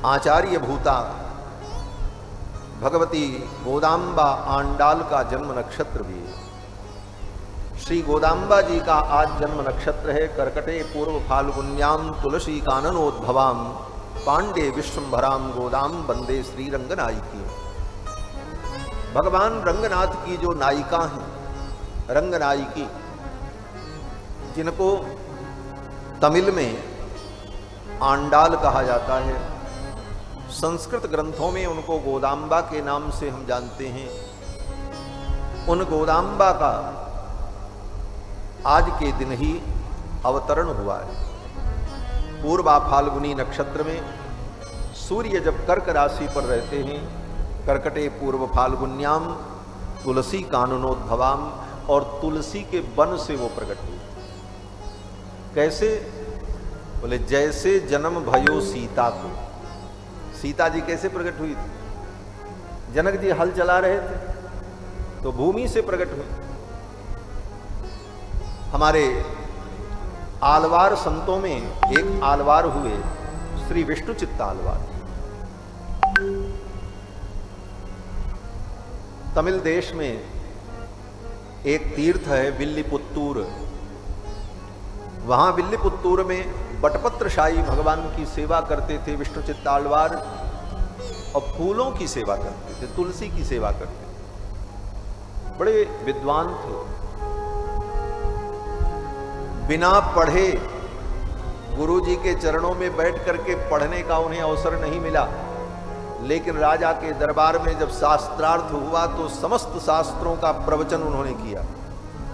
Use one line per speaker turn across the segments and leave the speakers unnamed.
आचार्य भूता भगवती गोदाम्बा आंडाल का जन्म नक्षत्र भी है। श्री गोदाम्बा जी का आज जन्म नक्षत्र है। कर्कटे पूर्व फाल्गुन्याम तुलसी काननोद्भवाम पांडे विश्वंभराम गोदाम वंदे श्री रंगनायिकी। भगवान रंगनाथ की जो नायिका हैं, रंगनायिकी, जिनको तमिल में आंडाल कहा जाता है, संस्कृत ग्रंथों में उनको गोदाम्बा के नाम से हम जानते हैं। उन गोदाम्बा का आज के दिन ही अवतरण हुआ है। पूर्वा फाल्गुनी नक्षत्र में सूर्य जब कर्क राशि पर रहते हैं, कर्कटे पूर्व फाल्गुन्याम तुलसी काननोद्भवाम, और तुलसी के वन से वो प्रकट हुए। कैसे? बोले जैसे जन्म भयो सीता को। सीता जी कैसे प्रकट हुई थी? जनक जी हल चला रहे थे तो भूमि से प्रकट हुई। हमारे आलवार संतों में एक आलवार हुए श्री विष्णु चित्त आलवार। तमिल देश में एक तीर्थ है विल्लीपुत्तूर। वहां विल्लीपुत्तूर में बटपत्रशाही भगवान की सेवा करते थे विष्णु चित्त आलवार, और फूलों की सेवा करते थे, तुलसी की सेवा करते थे। बड़े विद्वान थे। बिना पढ़े गुरुजी के चरणों में बैठ करके पढ़ने का उन्हें अवसर नहीं मिला, लेकिन राजा के दरबार में जब शास्त्रार्थ हुआ तो समस्त शास्त्रों का प्रवचन उन्होंने किया।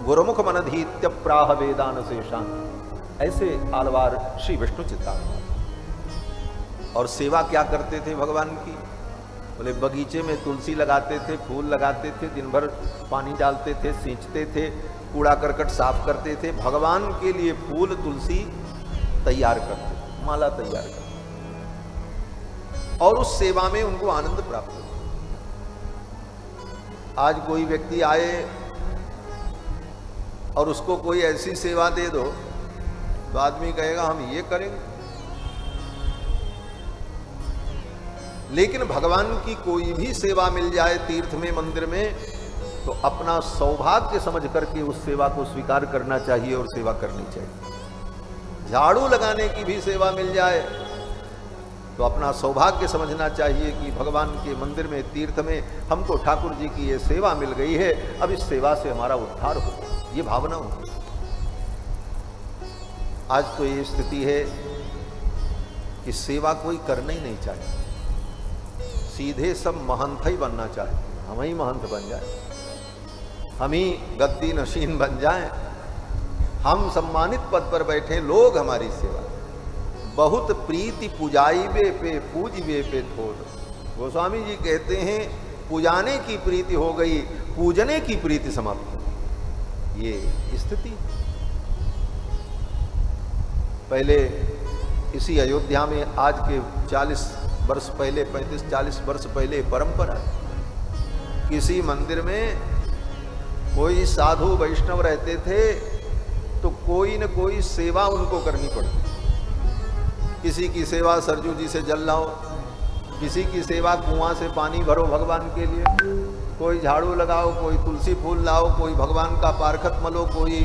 गुरुमुख मनधीत्य प्राह वेदान शेषान। ऐसे आलवार श्री विष्णु चित्त आलवार। और सेवा क्या करते थे भगवान की? बोले बगीचे में तुलसी लगाते थे, फूल लगाते थे, दिन भर पानी डालते थे, सींचते थे, कूड़ा करकट साफ करते थे, भगवान के लिए फूल तुलसी तैयार करते, माला तैयार करते, और उस सेवा में उनको आनंद प्राप्त होता। आज कोई व्यक्ति आए और उसको कोई ऐसी सेवा दे दो तो आदमी कहेगा हम ये करेंगे। लेकिन भगवान की कोई भी सेवा मिल जाए तीर्थ में, मंदिर में, तो अपना सौभाग्य समझ करके उस सेवा को स्वीकार करना चाहिए और सेवा करनी चाहिए। झाड़ू लगाने की भी सेवा मिल जाए तो अपना सौभाग्य समझना चाहिए कि भगवान के मंदिर में, तीर्थ में हमको ठाकुर जी की ये सेवा मिल गई है, अब इस सेवा से हमारा उद्धार हो, ये भावना हो। आज तो ये स्थिति है कि सेवा कोई करना ही नहीं चाहिए, सीधे सब महंत ही बनना चाहिए। हम ही महंत बन जाए, हम ही गद्दी नशीन बन जाएं, हम सम्मानित पद पर बैठे, लोग हमारी सेवा। बहुत प्रीति पुजाइबे पे पूजबे पे थोड़। गोस्वामी जी कहते हैं पुजाने की प्रीति हो गई, पूजने की प्रीति समाप्त। ये स्थिति पहले इसी अयोध्या में आज के 40 वर्ष पहले, 35-40 वर्ष पहले परंपरा, किसी मंदिर में कोई साधु वैष्णव रहते थे तो कोई न कोई सेवा उनको करनी पड़ती। किसी की सेवा सरजू जी से जल लाओ, किसी की सेवा कुआं से पानी भरो भगवान के लिए, कोई झाड़ू लगाओ, कोई तुलसी फूल लाओ, कोई भगवान का पारखत मलो, कोई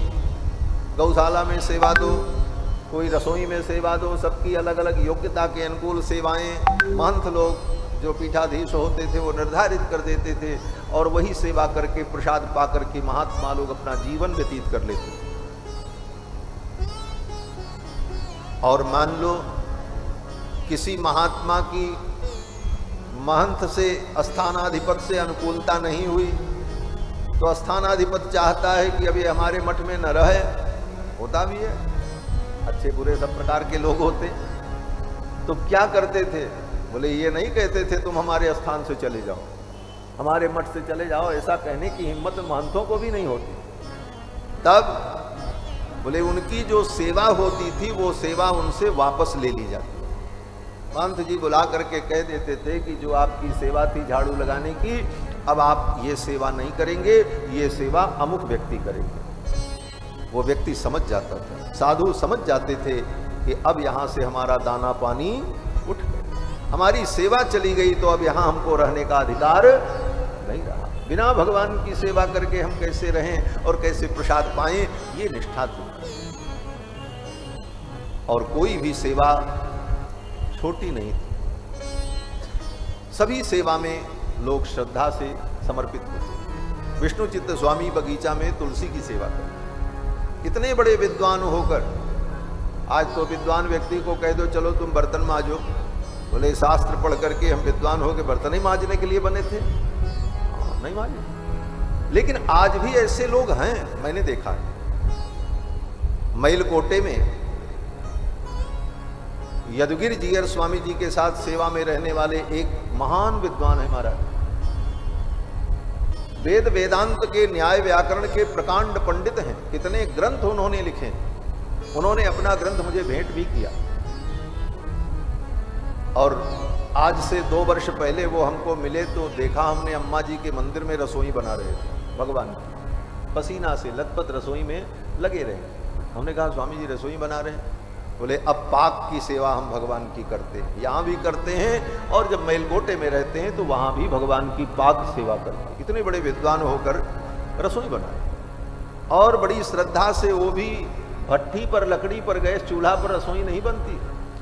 गौशाला में सेवा दो, कोई रसोई में सेवा दो। सबकी अलग अलग योग्यता के अनुकूल सेवाएं महंत लोग जो पीठाधीश होते थे वो निर्धारित कर देते थे, और वही सेवा करके प्रसाद पा करके महात्मा लोग अपना जीवन व्यतीत कर लेते थे। और मान लो किसी महात्मा की महंत से, स्थानाधिपति से अनुकूलता नहीं हुई, तो स्थानाधिपति चाहता है कि अभी हमारे मठ में न रहे। होता भी है, अच्छे बुरे सब प्रकार के लोग होते। तो क्या करते थे? बोले ये नहीं कहते थे तुम हमारे स्थान से चले जाओ, हमारे मठ से चले जाओ, ऐसा कहने की हिम्मत महंतों को भी नहीं होती। तब बोले उनकी जो सेवा होती थी वो सेवा उनसे वापस ले ली जाती। महंत जी बुला करके कह देते थे कि जो आपकी सेवा थी झाड़ू लगाने की, अब आप ये सेवा नहीं करेंगे, ये सेवा अमुक व्यक्ति करेंगे। वो व्यक्ति समझ जाता था, साधु समझ जाते थे कि अब यहाँ से हमारा दाना पानी उठ गया। हमारी सेवा चली गई तो अब यहां हमको रहने का अधिकार नहीं रहा। बिना भगवान की सेवा करके हम कैसे रहें और कैसे प्रसाद पाएं, ये निष्ठा थी। और कोई भी सेवा छोटी नहीं थी, सभी सेवा में लोग श्रद्धा से समर्पित होते। विष्णु चित्त स्वामी बगीचा में तुलसी की सेवा करते। इतने बड़े विद्वान होकर, आज तो विद्वान व्यक्ति को कह दो चलो तुम बर्तन मांजो, बोले शास्त्र पढ़ करके हम विद्वान हो के बर्तन ही मांजने के लिए बने थे, नहीं मांजे। लेकिन आज भी ऐसे लोग हैं, मैंने देखा है। मइलकोटे में यदुगिरी जीयर स्वामी जी के साथ सेवा में रहने वाले एक महान विद्वान है महाराज। वेद वेदांत के न्याय व्याकरण के प्रकांड पंडित हैं। कितने ग्रंथ उन्होंने लिखे। उन्होंने अपना ग्रंथ मुझे भेंट भी किया। और आज से 2 वर्ष पहले वो हमको मिले तो देखा हमने, अम्मा जी के मंदिर में रसोई बना रहे थे भगवान की, पसीना से लथपथ रसोई में लगे रहे। हमने कहा स्वामी जी रसोई बना रहे हैं? बोले अब पाक की सेवा हम भगवान की करते हैं, यहाँ भी करते हैं और जब मइलकोटे में रहते हैं तो वहाँ भी भगवान की पाक सेवा करते हैं। इतने बड़े विद्वान होकर रसोई बनाए और बड़ी श्रद्धा से, वो भी भट्ठी पर, लकड़ी पर, गैस चूल्हा पर रसोई नहीं बनती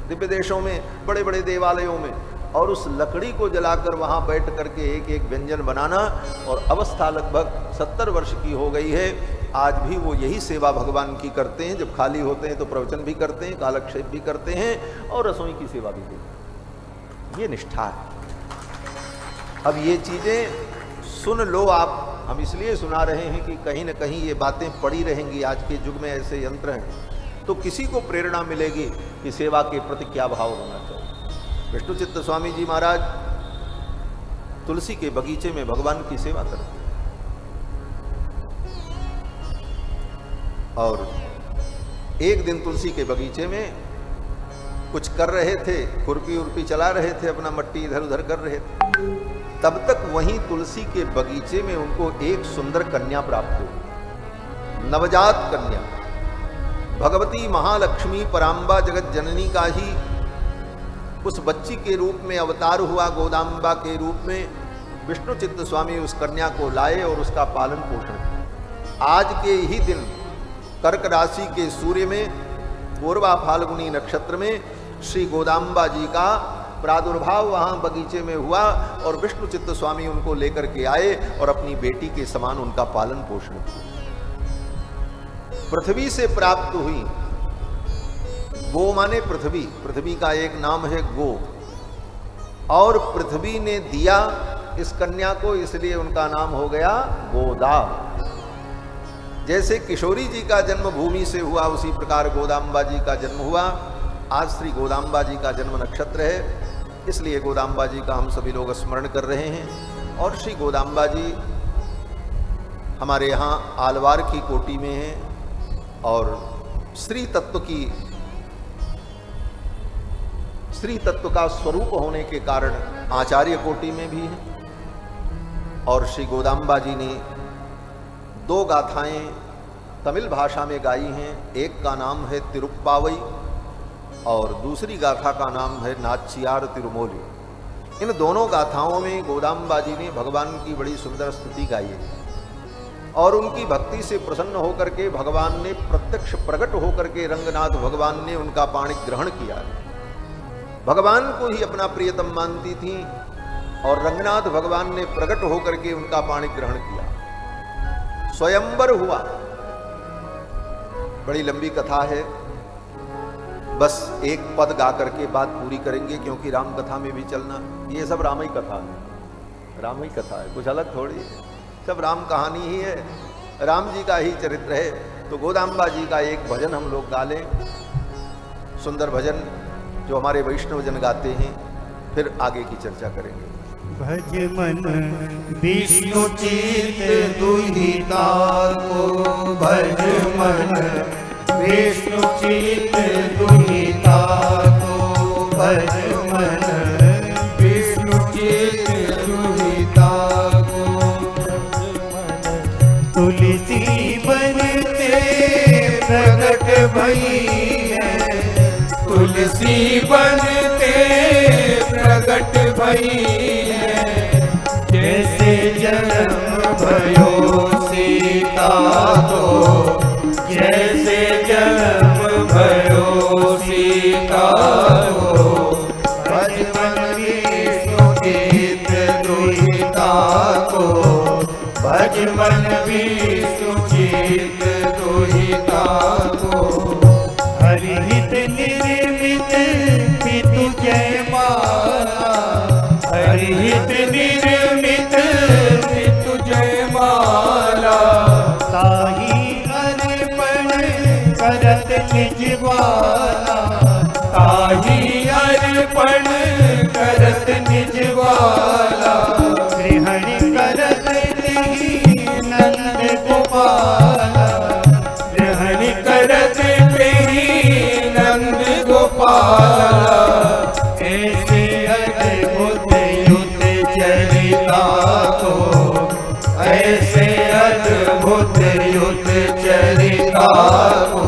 दिव्य देशों में, बड़े बड़े देवालयों में, और उस लकड़ी को जलाकर वहाँ बैठ करके एक एक व्यंजन बनाना। और अवस्था लगभग 70 वर्ष की हो गई है, आज भी वो यही सेवा भगवान की करते हैं। जब खाली होते हैं तो प्रवचन भी करते हैं, कालक्षेप भी करते हैं और रसोई की सेवा भी करते हैं। ये निष्ठा है। अब ये चीज़ें सुन लो आप। हम इसलिए सुना रहे हैं कि कहीं न कहीं ये बातें पड़ी रहेंगी। आज के युग में ऐसे यंत्र हैं तो किसी को प्रेरणा मिलेगी कि सेवा के प्रति क्या भाव होना चाहिए। विष्णु चित्त स्वामी जी महाराज तुलसी के बगीचे में भगवान की सेवा करते और एक दिन तुलसी के बगीचे में कुछ कर रहे थे, खुरपी उर्पी चला रहे थे, अपना मट्टी इधर उधर कर रहे थे। तब तक वहीं तुलसी के बगीचे में उनको एक सुंदर कन्या प्राप्त हुई, नवजात कन्या। भगवती महालक्ष्मी पराम्बा जगत जननी का ही उस बच्ची के रूप में अवतार हुआ, गोदाम्बा के रूप में। विष्णु चित्त स्वामी उस कन्या को लाए और उसका पालन पोषण किया। आज के ही दिन कर्क राशि के सूर्य में पूर्वा फाल्गुनी नक्षत्र में श्री गोदाम्बा जी का प्रादुर्भाव वहाँ बगीचे में हुआ और विष्णु चित्त स्वामी उनको लेकर के आए और अपनी बेटी के समान उनका पालन पोषण किया। पृथ्वी से प्राप्त हुई। गो माने पृथ्वी, पृथ्वी का एक नाम है गो, और पृथ्वी ने दिया इस कन्या को, इसलिए उनका नाम हो गया गोदा। जैसे किशोरी जी का जन्म भूमि से हुआ, उसी प्रकार गोदाम्बा जी का जन्म हुआ। आज श्री गोदाम्बा जी का जन्म नक्षत्र है, इसलिए गोदाम्बा जी का हम सभी लोग स्मरण कर रहे हैं। और श्री गोदाम्बा जी हमारे यहाँ आलवार की कोटि में हैं और श्री तत्व का स्वरूप होने के कारण आचार्य कोटि में भी हैं। और श्री गोदाम्बा जी ने 2 गाथाएं तमिल भाषा में गाई हैं। एक का नाम है तिरुप्पावई और दूसरी गाथा का नाम है नाचियार तिरुमोली। इन दोनों गाथाओं में गोदाम्बा जी ने भगवान की बड़ी सुंदर स्तुति गाई है और उनकी भक्ति से प्रसन्न होकर के भगवान ने प्रत्यक्ष प्रकट होकर के रंगनाथ भगवान ने उनका पाणी ग्रहण किया। भगवान को ही अपना प्रियतम मानती थी और रंगनाथ भगवान ने प्रकट होकर के उनका पाणी ग्रहण किया। स्वयंवर हुआ। बड़ी लंबी कथा है, बस एक पद गा करके बात पूरी करेंगे क्योंकि राम कथा में भी चलना। ये सब राम ही कथा है, राम ही कथा है, कुछ अलग थोड़ी है, सब राम कहानी ही है, राम जी का ही चरित्र है। तो गोदाम्बा जी का एक भजन हम लोग गा लें, सुंदर भजन जो हमारे वैष्णव जन गाते हैं, फिर आगे की चर्चा करेंगे।
भज मन विष्णु चित दुहिता को, भज मन विष्णु चित दुहिता को, भज मन विष्णु चित दुहिता को। तुलसी बनते प्रकट भई है, तुलसी बनते प्रकट मई है। जैसे जन्म भयो सीता को, जैसे जन्म भयो सीता को, भज मन विष्णु चित दुहिता को, भज मन विष्णु चित दुहिता को। हरिहित निर्मित पितु जयमाला, हरिहित निर्मित पितु जयमाला, ताहि अर्पण करत निजवाला, ताहि अर्पण करत निजवाला। ग्रहण करत तेहि नंद गोपाला, ग्रहण करत तेहि नंद गोपाला। ऐसे अद्भुत युत चरिता को, ऐसे अद्भुत युत चरिता को,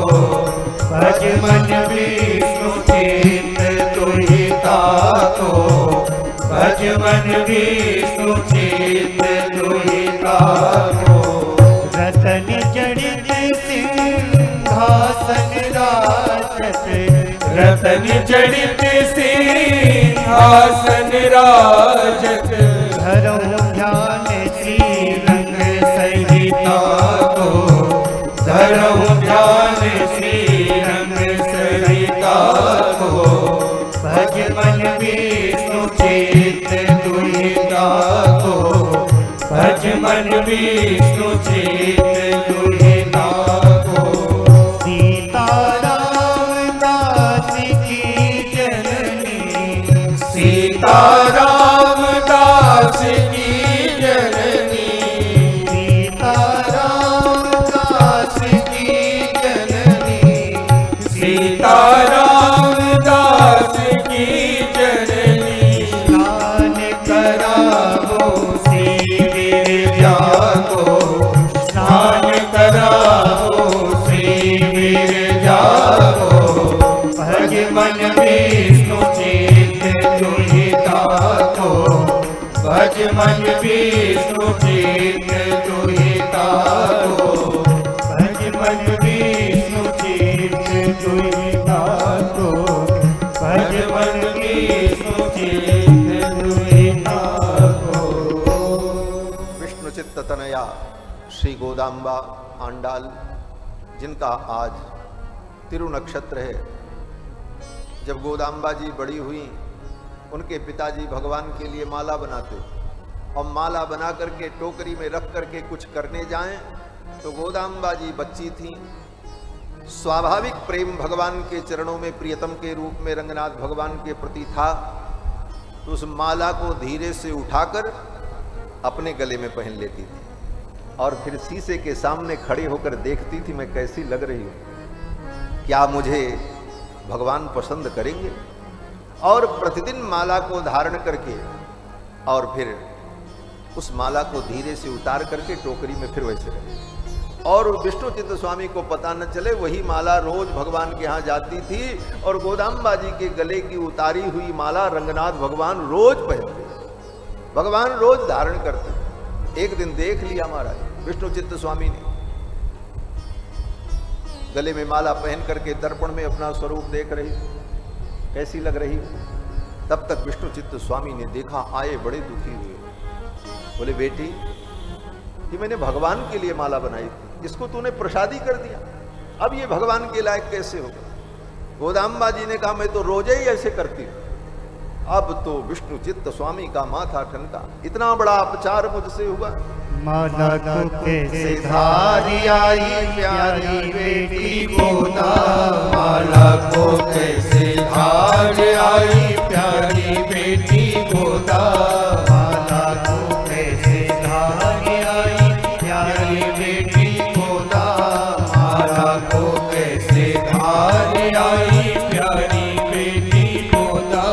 भज मन विष्णु चित दुहिता को, भज मन विष्णु चित दुहिता को। रतन जड़ित सिंहासन राजत, रतन जड़ित सिंहासन राजत, धरऊं ध्यान श्रीरंग सहिता को, धरऊं ध्यान श्रीरंग सहिता को। भज मन विष्णु चित दुहिता को, भज मन विष्णु चित दुहिता को। सीता राम दास की जननी, सीता राम दास की जननी, सीता राम दास की जननी, सीता राम दास की जननी। स्नान करावो श्री विरजा को, स्नान करावो श्री विरजा को। भज मन विष्णु चित दुहिता को, भज मन विष्णु चित दुहिता को, भज मन विष्णु चित दुहिता को, भज मन विष्णु चित दुहिता को।
विष्णु चित्त तनया श्री गोदाम्बा आंडाल, जिनका आज तिरु नक्षत्र है। जब गोदाम्बा जी बड़ी हुई, उनके पिताजी भगवान के लिए माला बनाते और माला बना करके टोकरी में रख करके कुछ करने जाएं तो गोदाम्बा जी बच्ची थी। स्वाभाविक प्रेम भगवान के चरणों में प्रियतम के रूप में रंगनाथ भगवान के प्रति था, तो उस माला को धीरे से उठाकर अपने गले में पहन लेती थी और फिर शीशे के सामने खड़े होकर देखती थी मैं कैसी लग रही हूँ, क्या मुझे भगवान पसंद करेंगे। और प्रतिदिन माला को धारण करके और फिर उस माला को धीरे से उतार करके टोकरी में फिर वैसे रखे और विष्णु चित्त स्वामी को पता न चले वही माला रोज भगवान के यहाँ जाती थी और गोदाम्बा जी के गले की उतारी हुई माला रंगनाथ भगवान रोज पहनते, भगवान रोज धारण करते। एक दिन देख लिया महाराज विष्णु चित्त स्वामी ने, गले में माला पहन करके दर्पण में अपना स्वरूप देख रही, कैसी लग रही। तब तक विष्णु चित्त स्वामी ने देखा, आए बड़े दुखी हुए, बोले बेटी ये मैंने भगवान के लिए माला बनाई थी, इसको तूने प्रसादी कर दिया, अब ये भगवान के लायक कैसे होगा। गोदाम्बा जी ने कहा मैं तो रोज ही ऐसे करती हूँ। अब तो विष्णु चित्त स्वामी का माथा ठनका, इतना बड़ा अपचार मुझसे हुआ।
माला को कैसे धारी आई प्यारी बेटी गोदा, माला को कैसे धारी आई प्यारी बेटी गोदा, माला को कैसे धारी आई प्यारी बेटी गोदा, माला को कैसे धारी आई प्यारी बेटी गोदा।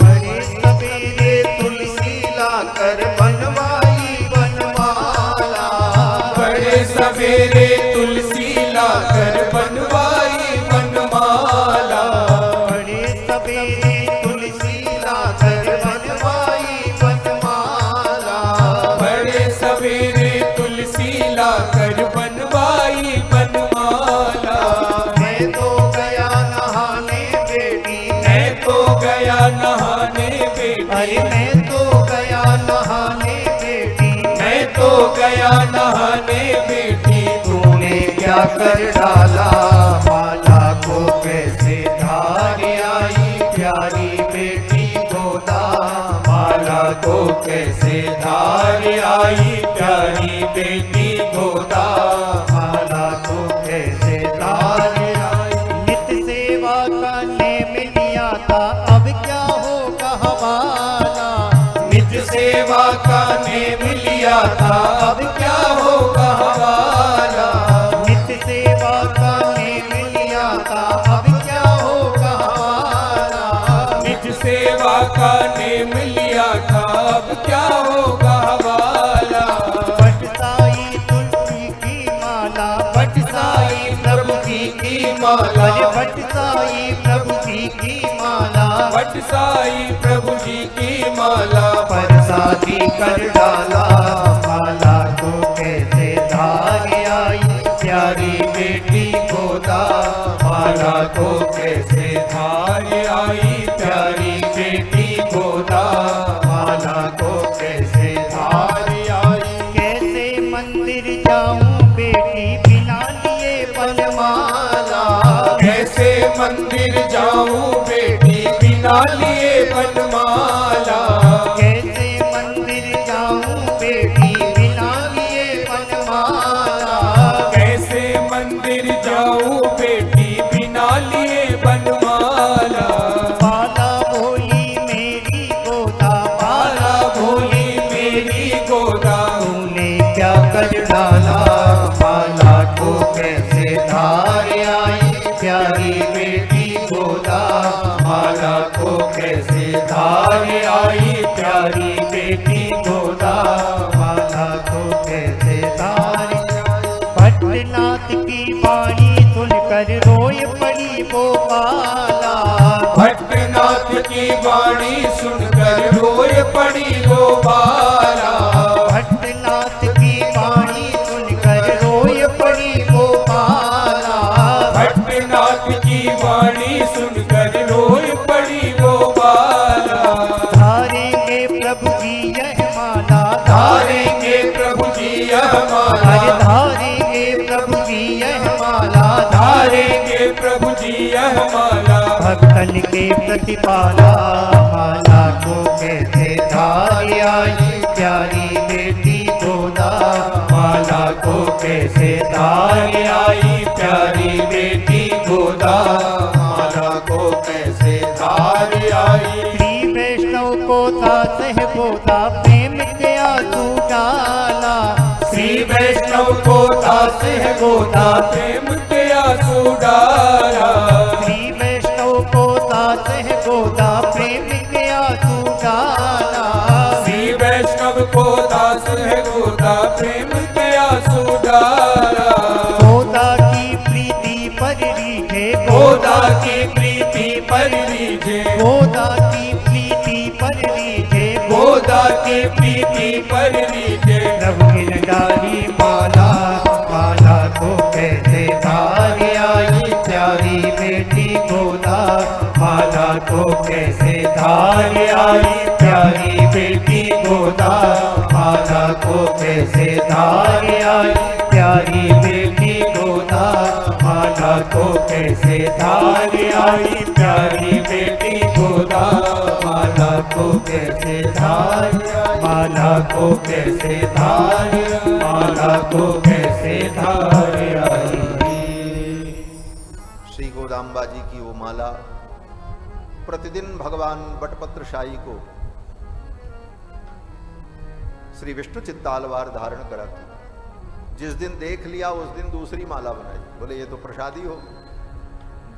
बड़े सवेरे तुलसी लाकर बनवाई बनमाला, बड़े सवेरे तुलसी लाकर बनवाई बनमाला, बड़े सवेरे तुलसी लाकर बनवाई अरे मैं तो गया नहाने बेटी,
मैं तो गया नहाने बेटी,
तूने क्या कर डाला, माला को कैसे धार आई प्यारी बेटी गोदा,
माला को कैसे धार आई प्यारी बेटी गोदा,
माला को कैसे धार आई। नित्य सेवा का नेम लिया था, अब क्या होगा हमारा,
नित्य सेवा का नेम लिया था, अब क्या होगा हमारा,
नित्य सेवा का नेम लिया था, अब क्या होगा हमारा,
नित्य सेवा का नेम लिया था, अब क्या होगा हमारा।
बटसाई तुलसी की माला, बटसाई प्रभु जी की माला, अरे बटसाई प्रभु जी की माला,
बटसाई प्रभु जी की माला,
परसादी कर डाला, माला को कैसे धार आई प्यारी बेटी गोदा,
माला को कैसे धार आई प्यारी बेटी गोदा,
माला को कैसे धार आई। कैसे मंदिर जाऊं बेटी बिना लिए बनमाला,
कैसे मंदिर जाऊं बेटी बिना लिए बनमाला,
कैसे मंदिर जाऊं बेटी बिना लिए बनमाला,
कैसे मंदिर जाऊं बेटी बिना लिए बनमाला,
माला भोली मेरी गोदा,
माला भोली मेरी गोदा,
तूने क्या कर डाला, माला को कैसे धार आई प्यारी बेटी गोदा,
माला को कैसे धार आई प्यारी बेटी गोदा,
माला को कैसे धार आई। भट्टनाथ की वाणी सुनकर रोय पड़ी गोपाला,
भट्टनाथ की वाणी सुनकर रोए पड़ी गोपाला,
भट्टनाथ की वाणी सुनकर रोय पड़ी गोपाला,
भट्टनाथ की वाणी सुनकर रोए पड़ी गोपाला,
धारेंगे प्रभु जी यह माला,
धारेंगे प्रभु जी यह माला,
अरे धारेंगे प्रभु जी यह माला,
धारेंगे प्रभु जी यह माला,
भक्तन के प्रतिपाला, माला को कैसे धार आई प्यारी बेटी गोदा,
माला को कैसे धार आई प्यारी बेटी गोदा, माला को कैसे धार आई।
श्री वैष्णव को था सहबोधा प्रेम के आंसू डाला,
श्री वैष्णव को दास है गोदा प्रेम के आंसू डाला,
श्री वैष्णव को था सहबोधा प्रेम के आंसू डाला,
श्री वैष्णव को दास है गोदा प्रेम के आंसू डाला,
गोदा की प्रीति पर रीझे,
गोदा की प्रीति पर रीझे,
गोदा की प्रीति पर रीझे,
गोदा की प्रीति पर रीझे,
प्रभु की डाली माला, माला को कैसे धार आई प्यारी बेटी गोदा,
माला को कैसे धार आई प्यारी बेटी गोदा, माला को कैसे धार आई प्यारी बेटी गोदा, माला को कैसे धार आई प्यारी बेटी गोदा, माला को कैसे धार माला को कैसे धार, माला को कैसे धार आई।
श्री गोदाम्बा जी की वो माला प्रतिदिन भगवान बटपत्र शाही को श्री विष्णु चित्तालवार धारण कराती। जिस दिन देख लिया उस दिन दूसरी माला बनाई, बोले ये तो प्रसादी हो।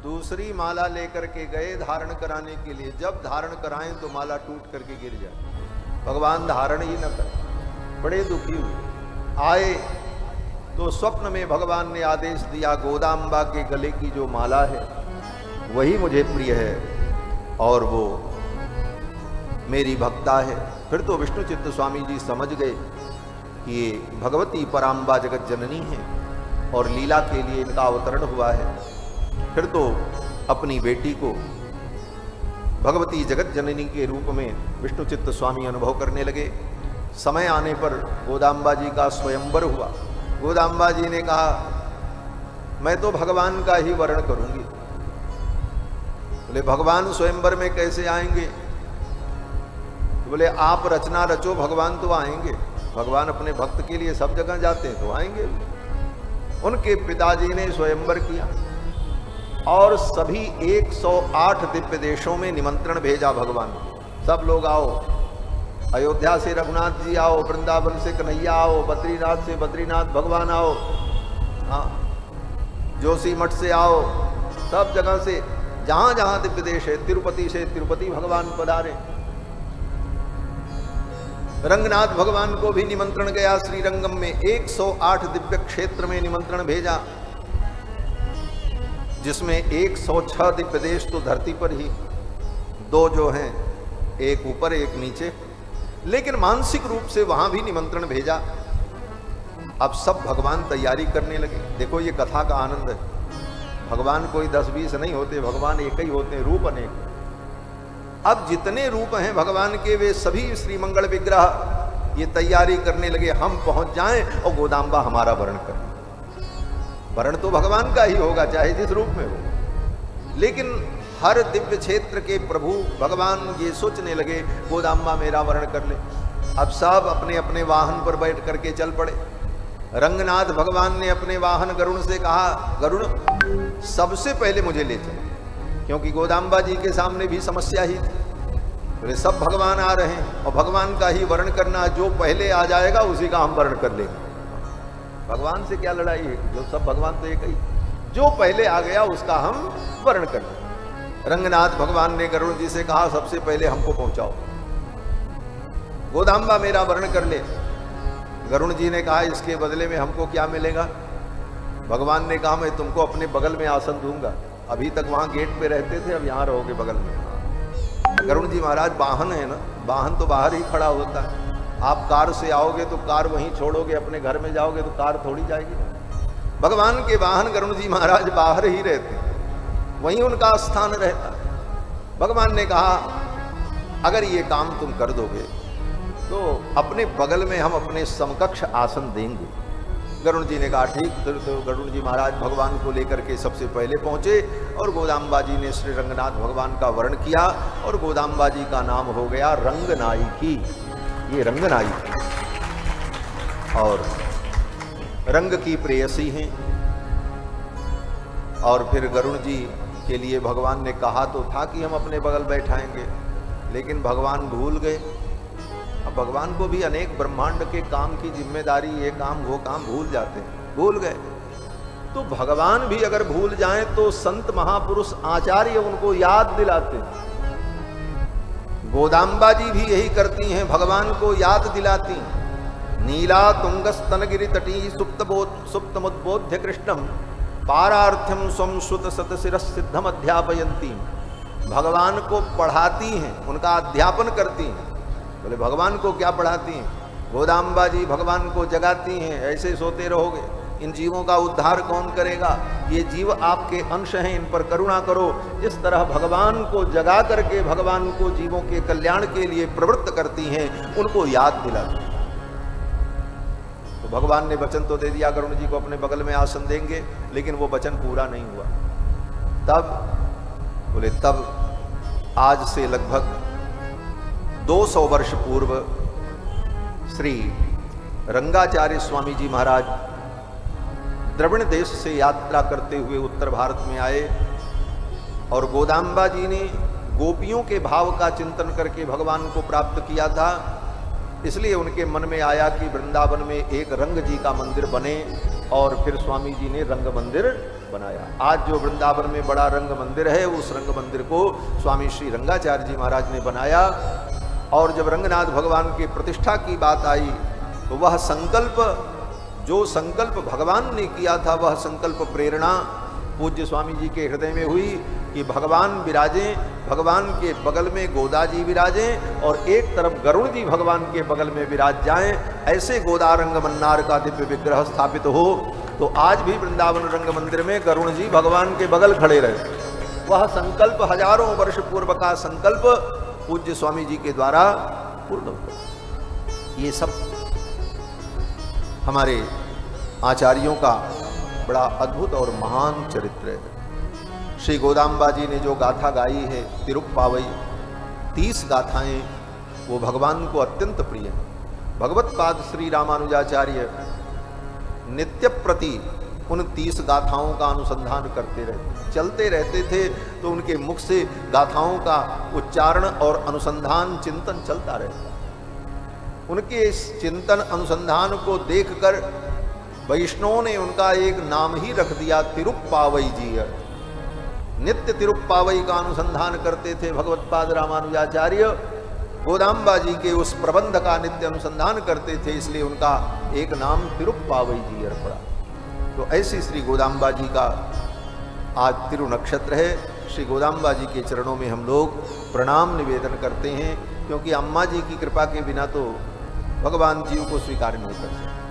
दूसरी माला लेकर के गए धारण कराने के लिए, जब धारण कराएं तो माला टूट करके गिर जाए, भगवान धारण ही न कर। बड़े दुखी हुए, आए तो स्वप्न में भगवान ने आदेश दिया, गोदाम्बा के गले की जो माला है वही मुझे प्रिय है और वो मेरी भक्ता है। फिर तो विष्णु चित्त स्वामी जी समझ गए कि ये भगवती पराम्बा जगत जननी है और लीला के लिए इनका अवतरण हुआ है। फिर तो अपनी बेटी को भगवती जगत जननी के रूप में विष्णु चित्त स्वामी अनुभव करने लगे। समय आने पर गोदाम्बा जी का स्वयंवर हुआ। गोदाम्बा जी ने कहा मैं तो भगवान का ही वर्ण करूंगी। बोले भगवान स्वयंवर में कैसे आएंगे? बोले आप रचना रचो, भगवान तो आएंगे। भगवान अपने भक्त के लिए सब जगह जाते हैं तो आएंगे। उनके पिताजी ने स्वयंवर किया और सभी 108 दिव्य देशों में निमंत्रण भेजा भगवान को। सब लोग आओ, अयोध्या से रघुनाथ जी आओ, वृंदावन से कन्हैया आओ, बद्रीनाथ से बद्रीनाथ भगवान आओ, हाँ जोशी मठ से आओ, सब जगह से जहां जहां दिव्य देश है, तिरुपति से तिरुपति भगवान पधारे। रंगनाथ भगवान को भी निमंत्रण गया। श्रीरंगम में 108 दिव्य क्षेत्र में निमंत्रण भेजा, जिसमें 106 दिव्य देश तो धरती पर ही, 2 जो हैं एक ऊपर एक नीचे, लेकिन मानसिक रूप से वहां भी निमंत्रण भेजा। अब सब भगवान तैयारी करने लगे। देखो ये कथा का आनंद है। भगवान कोई 10-20 नहीं होते, भगवान एक ही होते हैं, रूप अनेक। अब जितने रूप हैं भगवान के, वे सभी श्रीमंगल विग्रह ये तैयारी करने लगे, हम पहुंच जाएं और गोदाम्बा हमारा वर्ण करें। वर्ण तो भगवान का ही होगा, चाहे जिस रूप में हो। लेकिन हर दिव्य क्षेत्र के प्रभु भगवान ये सोचने लगे गोदाम्बा मेरा वर्ण कर ले। अब सब अपने अपने वाहन पर बैठ करके चल पड़े। रंगनाथ भगवान ने अपने वाहन गरुण से कहा, गरुण सबसे पहले मुझे ले चलो, क्योंकि गोदाम्बा जी के सामने भी समस्या ही थी। बोले सब भगवान आ रहे हैं और भगवान का ही वर्ण करना, जो पहले आ जाएगा उसी का हम वर्ण कर लेंगे। भगवान से क्या लड़ाई है, जो सब भगवान तो एक ही, जो पहले आ गया उसका हम वर्ण कर लेंगे। रंगनाथ भगवान ने गरुण जी से कहा सबसे पहले हमको पहुंचाओ, गोदाम्बा मेरा वर्ण कर ले। गरुण जी ने कहा इसके बदले में हमको क्या मिलेगा? भगवान ने कहा मैं तुमको अपने बगल में आसन दूंगा। अभी तक वहां गेट पे रहते थे, अब यहां रहोगे बगल में। गरुण जी महाराज वाहन है ना, वाहन तो बाहर ही खड़ा होता है। आप कार से आओगे तो कार वहीं छोड़ोगे, अपने घर में जाओगे तो कार थोड़ी जाएगी। भगवान के वाहन गरुण जी महाराज बाहर ही रहते, वहीं उनका स्थान रहता। भगवान ने कहा अगर ये काम तुम कर दोगे तो अपने बगल में हम अपने समकक्ष आसन देंगे। गरुण जी ने कहा ठीक। तो गरुण जी महाराज भगवान को लेकर के सबसे पहले पहुंचे और गोदाम्बा जी ने श्री रंगनाथ भगवान का वर्ण किया और गोदाम्बा जी का नाम हो गया रंगनायकी। ये रंगनायकी और रंग की प्रेयसी हैं। और फिर गरुण जी के लिए भगवान ने कहा तो था कि हम अपने बगल बैठाएंगे, लेकिन भगवान भूल गए। अब भगवान को भी अनेक ब्रह्मांड के काम की जिम्मेदारी, ये काम वो काम भूल जाते हैं, भूल गए। तो भगवान भी अगर भूल जाएं तो संत महापुरुष आचार्य उनको याद दिलाते हैं। गोदाम्बा जी भी यही करती हैं, भगवान को याद दिलाती हैं। नीला तुंगस्तनगिरि तटी सुप्तमुद्बोध्य कृष्णम पारार्थ्यम स्वम श्रुत सतशिरसिद्धम अध्यापयंती। भगवान को पढ़ाती हैं, उनका अध्यापन करती हैं। बोले भगवान को क्या पढ़ाती हैं? गोदाम्बा जी भगवान को जगाती हैं, ऐसे सोते रहोगे, इन जीवों का उद्धार कौन करेगा? ये जीव आपके अंश हैं, इन पर करुणा करो। इस तरह भगवान को जगा करके भगवान को जीवों के कल्याण के लिए प्रवृत्त करती हैं, उनको याद दिलाती हैं। तो भगवान ने वचन तो दे दिया गरुण जी को अपने बगल में आसन देंगे, लेकिन वो वचन पूरा नहीं हुआ। तब आज से लगभग 200 वर्ष पूर्व श्री रंगाचार्य स्वामी जी महाराज द्रविड़ देश से यात्रा करते हुए उत्तर भारत में आए और गोदाम्बा जी ने गोपियों के भाव का चिंतन करके भगवान को प्राप्त किया था। इसलिए उनके मन में आया कि वृंदावन में एक रंग जी का मंदिर बने और फिर स्वामी जी ने रंग मंदिर बनाया। आज जो वृंदावन में बड़ा रंग मंदिर है, उस रंग मंदिर को स्वामी श्री रंगाचार्य जी महाराज ने बनाया। और जब रंगनाथ भगवान की प्रतिष्ठा की बात आई तो वह संकल्प, जो संकल्प भगवान ने किया था, वह संकल्प प्रेरणा पूज्य स्वामी जी के हृदय में हुई कि भगवान विराजें, भगवान के बगल में गोदा जी विराजें और एक तरफ गरुण जी भगवान के बगल में विराज जाएं। ऐसे गोदा रंग मन्नार का दिव्य विग्रह स्थापित हो। तो आज भी वृंदावन रंग मंदिर में गरुण जी भगवान के बगल खड़े रहे। वह संकल्प हजारों वर्ष पूर्व का संकल्प पूज्य स्वामी जी के द्वारा पूर्ण हुआ। ये सब हमारे आचार्यों का बड़ा अद्भुत और महान चरित्र है। श्री गोदाम्बा जी ने जो गाथा गाई है तिरुप्पावई, 30 गाथाएं वो भगवान को अत्यंत प्रिय है। भगवत पाद श्री रामानुजाचार्य नित्य प्रति उन 30 गाथाओं का अनुसंधान करते रहते, चलते रहते थे, तो उनके मुख से गाथाओं का उच्चारण और अनुसंधान चिंतन चलता रहता। उनके इस चिंतन अनुसंधान को देखकर वैष्णवों ने उनका एक नाम ही रख दिया तिरुप्पावई जी। नित्य तिरुप्पावई का अनुसंधान करते थे भगवत पाद रामानुजाचार्य, गोदाम्बा जी के उस प्रबंध का नित्य अनुसंधान करते थे, इसलिए उनका एक नाम तिरुप्पावई जी पड़ा। तो ऐसी श्री गोदाम्बा जी का आज तिरु नक्षत्र है। श्री गोदाम्बा जी के चरणों में हम लोग प्रणाम निवेदन करते हैं, क्योंकि अम्मा जी की कृपा के बिना तो भगवान जीव को स्वीकार नहीं कर सकते।